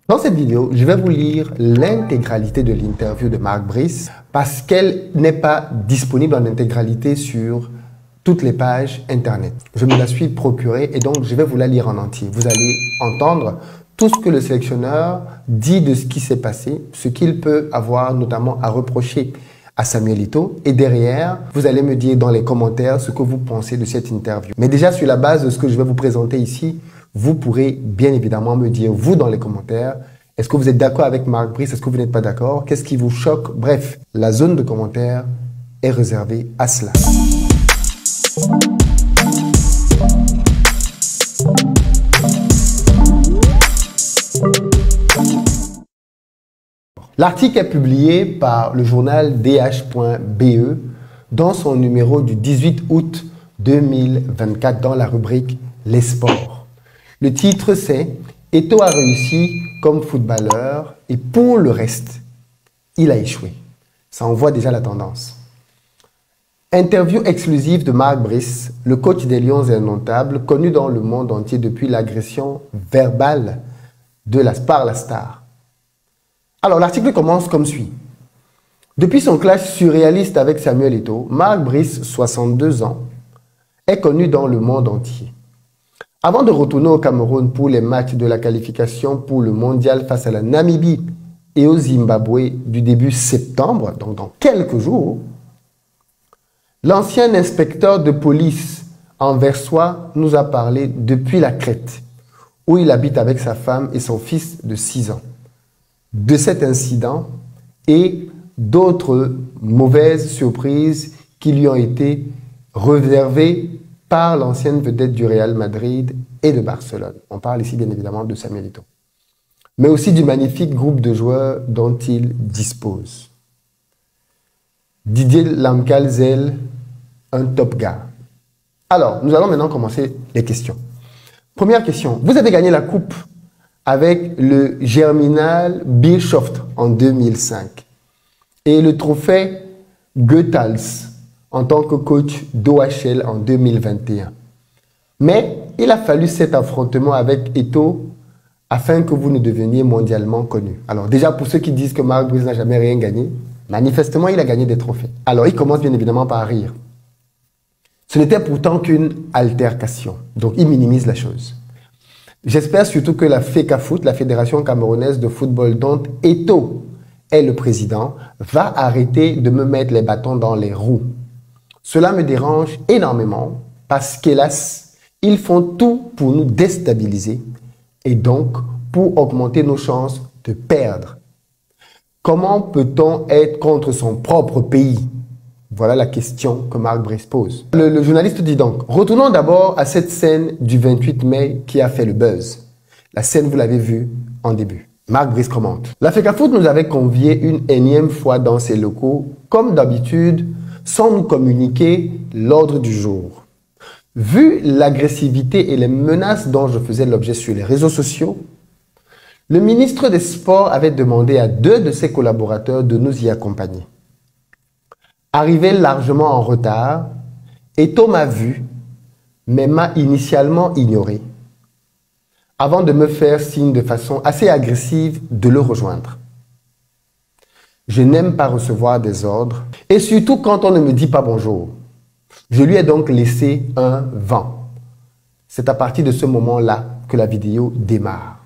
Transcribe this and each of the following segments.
Dans cette vidéo, je vais vous lire l'intégralité de l'interview de Marc Brice parce qu'elle n'est pas disponible en intégralité sur toutes les pages internet. Je me la suis procurée et donc je vais vous la lire en entier. Vous allez entendre tout ce que le sélectionneur dit de ce qui s'est passé, ce qu'il peut avoir notamment à reprocher à Samuel Eto'o. Et derrière, vous allez me dire dans les commentaires ce que vous pensez de cette interview. Mais déjà, sur la base de ce que je vais vous présenter ici, vous pourrez bien évidemment me dire, vous dans les commentaires, est-ce que vous êtes d'accord avec Marc Brice? Est-ce que vous n'êtes pas d'accord? Qu'est-ce qui vous choque? Bref, la zone de commentaires est réservée à cela. L'article est publié par le journal DH.be dans son numéro du 18 août 2024 dans la rubrique « Les sports ». Le titre c'est « Eto'o a réussi comme footballeur et pour le reste, il a échoué ». Ça envoie déjà la tendance. Interview exclusive de Marc Brice, le coach des Lions indomptables, connu dans le monde entier depuis l'agression verbale par la star. Alors, l'article commence comme suit. Depuis son clash surréaliste avec Samuel Eto'o, Marc Brice, 62 ans, est connu dans le monde entier. Avant de retourner au Cameroun pour les matchs de la qualification pour le mondial face à la Namibie et au Zimbabwe du début septembre, donc dans quelques jours, l'ancien inspecteur de police anversois nous a parlé depuis la Crète, où il habite avec sa femme et son fils de 6 ans. De cet incident et d'autres mauvaises surprises qui lui ont été réservées par l'ancienne vedette du Real Madrid et de Barcelone. On parle ici bien évidemment de Samuel Eto'o, mais aussi du magnifique groupe de joueurs dont il dispose. Didier Lamkalzel, un top gars. Alors, nous allons maintenant commencer les questions. Première question, vous avez gagné la coupe avec le Germinal Bierhoft en 2005 et le trophée Goethals en tant que coach d'OHL en 2021. Mais il a fallu cet affrontement avec Eto'o afin que vous ne deveniez mondialement connu. Alors déjà, pour ceux qui disent que Marc Brice n'a jamais rien gagné, manifestement, il a gagné des trophées. Alors, il commence bien évidemment par rire. Ce n'était pourtant qu'une altercation. Donc, il minimise la chose. J'espère surtout que la FECAFOOT, la Fédération camerounaise de football dont Eto'o est le président, va arrêter de me mettre les bâtons dans les roues. Cela me dérange énormément parce qu'hélas, ils font tout pour nous déstabiliser et donc pour augmenter nos chances de perdre. Comment peut-on être contre son propre pays? Voilà la question que Marc Brice pose. Le journaliste dit donc, retournons d'abord à cette scène du 28 mai qui a fait le buzz. La scène, vous l'avez vue en début. Marc Brice commente. La FECAFOOT nous avait conviés une énième fois dans ses locaux, comme d'habitude, sans nous communiquer l'ordre du jour. Vu l'agressivité et les menaces dont je faisais l'objet sur les réseaux sociaux, le ministre des Sports avait demandé à 2 de ses collaborateurs de nous y accompagner. Arrivé largement en retard, Eto'o m'a vu, mais m'a initialement ignoré, avant de me faire signe de façon assez agressive de le rejoindre. Je n'aime pas recevoir des ordres, et surtout quand on ne me dit pas bonjour. Je lui ai donc laissé un vent. C'est à partir de ce moment-là que la vidéo démarre.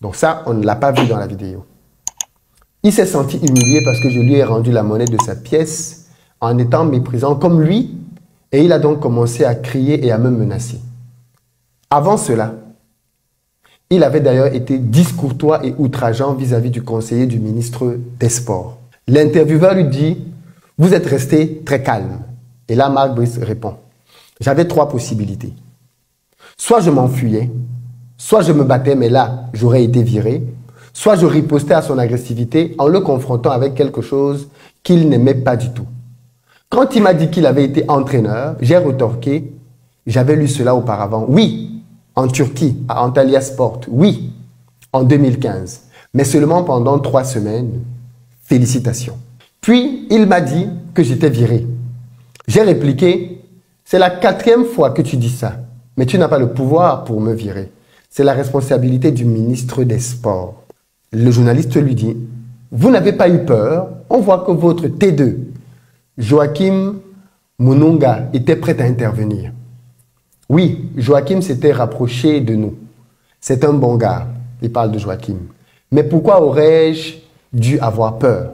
Donc ça, on ne l'a pas vu dans la vidéo. Il s'est senti humilié parce que je lui ai rendu la monnaie de sa pièce en étant méprisant comme lui, et il a donc commencé à crier et à me menacer. Avant cela, il avait d'ailleurs été discourtois et outrageant vis-à-vis du conseiller du ministre des Sports. L'intervieweur lui dit « Vous êtes resté très calme ». Et là, Marc Brice répond « J'avais 3 possibilités. Soit je m'enfuyais, soit je me battais, mais là, j'aurais été viré, soit je ripostais à son agressivité en le confrontant avec quelque chose qu'il n'aimait pas du tout. Quand il m'a dit qu'il avait été entraîneur, j'ai retorqué, j'avais lu cela auparavant. Oui, en Turquie, à Antalyasport, oui, en 2015, mais seulement pendant 3 semaines. Félicitations. Puis, il m'a dit que j'étais viré. J'ai répliqué, c'est la 4e fois que tu dis ça, mais tu n'as pas le pouvoir pour me virer. C'est la responsabilité du ministre des Sports. Le journaliste lui dit, vous n'avez pas eu peur, on voit que votre T2, Joachim Mununga, était prêt à intervenir. Oui, Joachim s'était rapproché de nous. C'est un bon gars, il parle de Joachim. Mais pourquoi aurais-je dû avoir peur?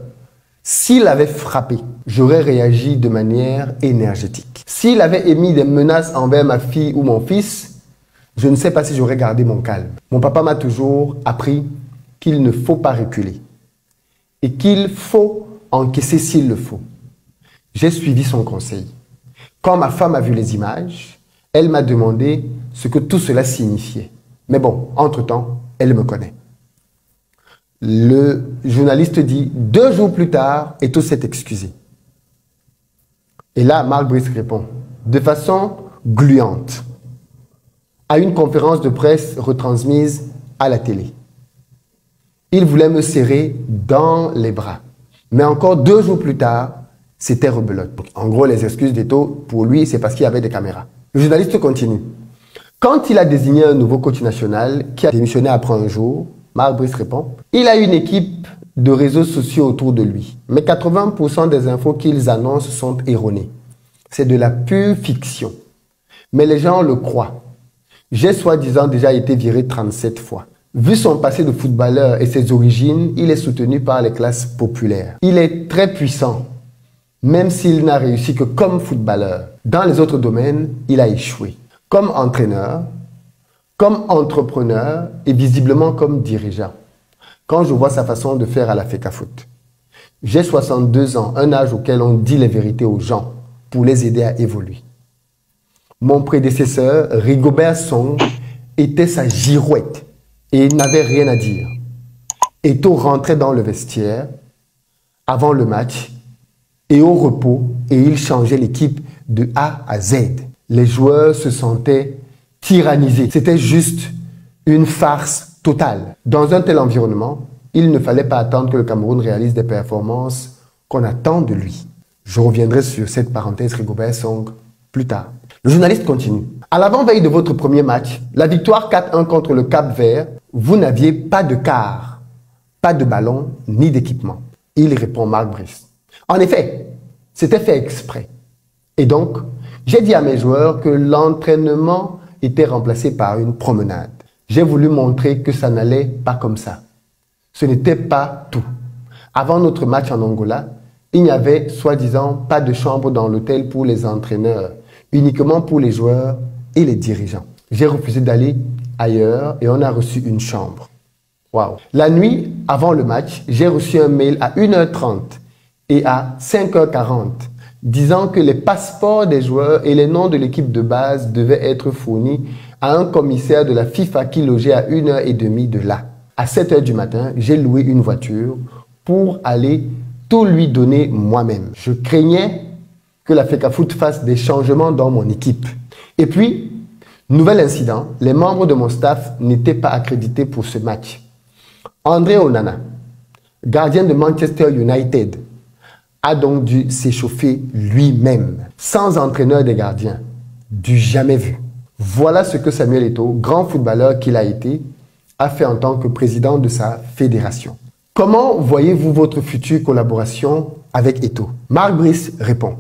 S'il avait frappé, j'aurais réagi de manière énergétique. S'il avait émis des menaces envers ma fille ou mon fils, je ne sais pas si j'aurais gardé mon calme. Mon papa m'a toujours appris qu'il ne faut pas reculer et qu'il faut encaisser s'il le faut. J'ai suivi son conseil. Quand ma femme a vu les images, elle m'a demandé ce que tout cela signifiait. Mais bon, entre-temps, elle me connaît. Le journaliste dit, 2 jours plus tard, Eto'o s'est excusé. Et là, Mark Brice répond, de façon gluante, à une conférence de presse retransmise à la télé. Il voulait me serrer dans les bras. Mais encore 2 jours plus tard, c'était rebelote. En gros, les excuses d'Eto'o, pour lui, c'est parce qu'il y avait des caméras. Le journaliste continue. Quand il a désigné un nouveau coach national qui a démissionné après un jour, Mark Brice répond, il a une équipe de réseaux sociaux autour de lui. Mais 80% des infos qu'ils annoncent sont erronées. C'est de la pure fiction. Mais les gens le croient. J'ai soi-disant déjà été viré 37 fois. Vu son passé de footballeur et ses origines, il est soutenu par les classes populaires. Il est très puissant, même s'il n'a réussi que comme footballeur. Dans les autres domaines, il a échoué. Comme entraîneur, comme entrepreneur et visiblement comme dirigeant. Quand je vois sa façon de faire à la FECAFOOT. J'ai 62 ans, un âge auquel on dit les vérités aux gens pour les aider à évoluer. Mon prédécesseur, Rigobert Song, était sa girouette et il n'avait rien à dire. Eto'o rentrait dans le vestiaire avant le match et au repos et il changeait l'équipe de A à Z. Les joueurs se sentaient tyrannisés. C'était juste une farce totale. Dans un tel environnement, il ne fallait pas attendre que le Cameroun réalise des performances qu'on attend de lui. Je reviendrai sur cette parenthèse Rigobert Song plus tard. Le journaliste continue. À l'avant-veille de votre premier match, la victoire 4-1 contre le Cap-Vert, vous n'aviez pas de quart, pas de ballon, ni d'équipement. Il répond Mark Brice. En effet, c'était fait exprès. Et donc, j'ai dit à mes joueurs que l'entraînement était remplacé par une promenade. J'ai voulu montrer que ça n'allait pas comme ça. Ce n'était pas tout. Avant notre match en Angola, il n'y avait soi-disant pas de chambre dans l'hôtel pour les entraîneurs, uniquement pour les joueurs et les dirigeants. J'ai refusé d'aller ailleurs et on a reçu une chambre. Waouh! La nuit, avant le match, j'ai reçu un mail à 1h30 et à 5h40 disant que les passeports des joueurs et les noms de l'équipe de base devaient être fournis à un commissaire de la FIFA qui logeait à 1h30 de là. À 7h du matin, j'ai loué une voiture pour aller tout lui donner moi-même. Je craignais que la FECAFOOT fasse des changements dans mon équipe. Et puis, nouvel incident, les membres de mon staff n'étaient pas accrédités pour ce match. André Onana, gardien de Manchester United, a donc dû s'échauffer lui-même, sans entraîneur des gardiens, du jamais vu. Voilà ce que Samuel Eto'o, grand footballeur qu'il a été, a fait en tant que président de sa fédération. Comment voyez-vous votre future collaboration avec Eto'o? Mark Brice répond.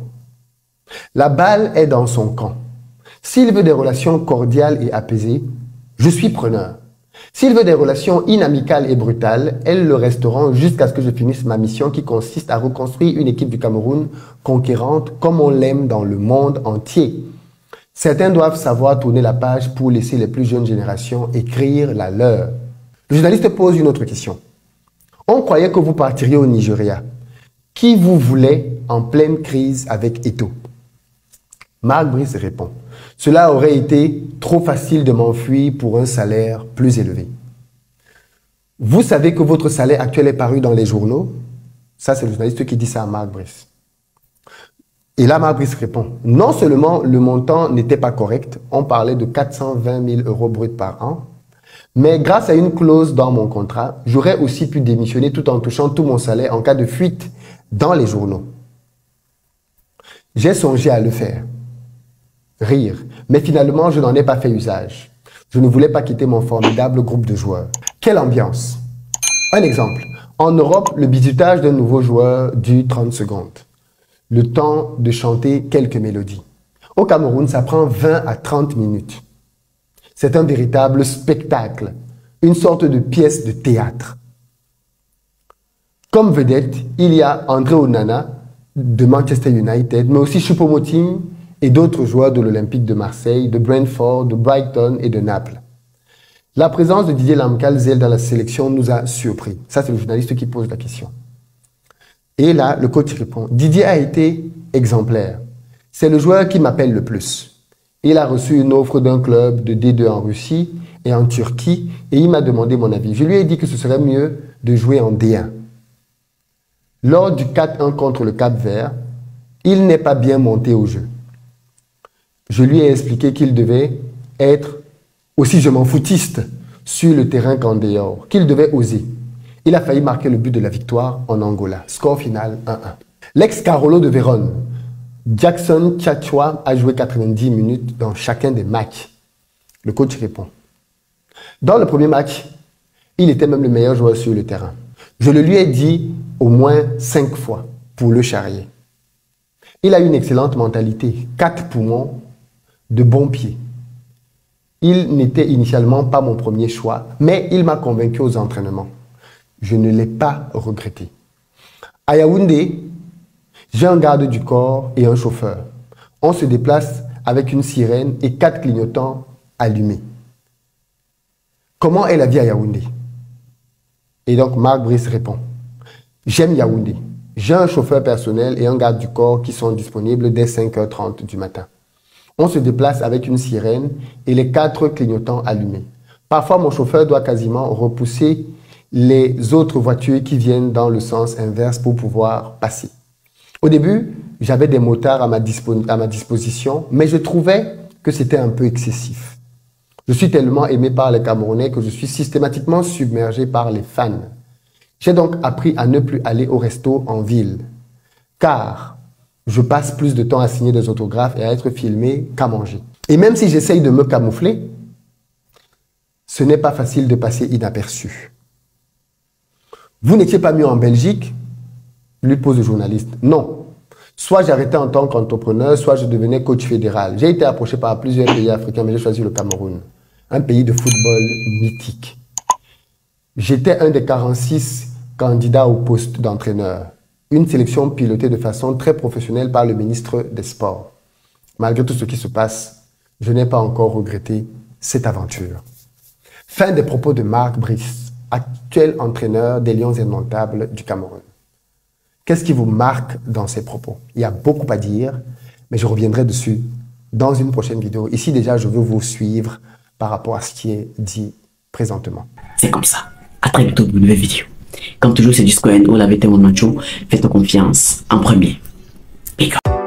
La balle est dans son camp. S'il veut des relations cordiales et apaisées, je suis preneur. S'il veut des relations inamicales et brutales, elles le resteront jusqu'à ce que je finisse ma mission qui consiste à reconstruire une équipe du Cameroun conquérante comme on l'aime dans le monde entier. Certains doivent savoir tourner la page pour laisser les plus jeunes générations écrire la leur. Le journaliste pose une autre question. On croyait que vous partiriez au Nigeria. Qui vous voulait en pleine crise avec Eto'o? Mark Brice répond. Cela aurait été trop facile de m'enfuir pour un salaire plus élevé. Vous savez que votre salaire actuel est paru dans les journaux? Ça, c'est le journaliste qui dit ça à Mark Brice. Et là, Mark Brice répond. Non seulement le montant n'était pas correct, on parlait de 420 000 € bruts par an, mais grâce à une clause dans mon contrat, j'aurais aussi pu démissionner tout en touchant tout mon salaire en cas de fuite dans les journaux. J'ai songé à le faire. Rire. Mais finalement, je n'en ai pas fait usage. Je ne voulais pas quitter mon formidable groupe de joueurs. Quelle ambiance! Un exemple. En Europe, le bisutage d'un nouveau joueur dure 30 secondes. Le temps de chanter quelques mélodies. Au Cameroun, ça prend 20 à 30 minutes. C'est un véritable spectacle, une sorte de pièce de théâtre. Comme vedette, il y a André Onana de Manchester United, mais aussi Choupo-Moting et d'autres joueurs de l'Olympique de Marseille, de Brentford, de Brighton et de Naples. La présence de Didier Lamkalzel dans la sélection nous a surpris. Ça, c'est le journaliste qui pose la question. Et là, le coach répond, Didier a été exemplaire. C'est le joueur qui m'appelle le plus. Il a reçu une offre d'un club de D2 en Russie et en Turquie et il m'a demandé mon avis. Je lui ai dit que ce serait mieux de jouer en D1. Lors du 4-1 contre le Cap-Vert, il n'est pas bien monté au jeu. Je lui ai expliqué qu'il devait être aussi je m'en foutiste sur le terrain qu'en dehors, qu'il devait oser. Il a failli marquer le but de la victoire en Angola. Score final 1-1. L'ex-Carolo de Vérone, Jackson Tchatchoua, a joué 90 minutes dans chacun des matchs. Le coach répond. Dans le premier match, il était même le meilleur joueur sur le terrain. Je le lui ai dit au moins 5 fois pour le charrier. Il a une excellente mentalité, 4 poumons, de bons pieds. Il n'était initialement pas mon premier choix, mais il m'a convaincu aux entraînements. Je ne l'ai pas regretté. À Yaoundé, j'ai un garde du corps et un chauffeur. On se déplace avec une sirène et 4 clignotants allumés. Comment est la vie à Yaoundé? Et donc Marc Brice répond. J'aime Yaoundé. J'ai un chauffeur personnel et un garde du corps qui sont disponibles dès 5h30 du matin. On se déplace avec une sirène et les 4 clignotants allumés. Parfois, mon chauffeur doit quasiment repousser les autres voitures qui viennent dans le sens inverse pour pouvoir passer. Au début, j'avais des motards à ma disposition, mais je trouvais que c'était un peu excessif. Je suis tellement aimé par les Camerounais que je suis systématiquement submergé par les fans. J'ai donc appris à ne plus aller au resto en ville, car je passe plus de temps à signer des autographes et à être filmé qu'à manger. Et même si j'essaye de me camoufler, ce n'est pas facile de passer inaperçu. Vous n'étiez pas mieux en Belgique? Lui pose le journaliste. Non. Soit j'arrêtais en tant qu'entrepreneur, soit je devenais coach fédéral. J'ai été approché par plusieurs pays africains, mais j'ai choisi le Cameroun. Un pays de football mythique. J'étais un des 46 candidats au poste d'entraîneur. Une sélection pilotée de façon très professionnelle par le ministre des Sports. Malgré tout ce qui se passe, je n'ai pas encore regretté cette aventure. Fin des propos de Marc Brice, actuel entraîneur des Lions Indomptables du Cameroun. Qu'est-ce qui vous marque dans ces propos? Il y a beaucoup à dire, mais je reviendrai dessus dans une prochaine vidéo. Ici déjà, je veux vous suivre par rapport à ce qui est dit présentement. C'est comme ça. À très bientôt pour une nouvelle vidéo. Comme toujours, c'est Disco N, la VT One Macho. Faites-nous confiance en premier. Big up.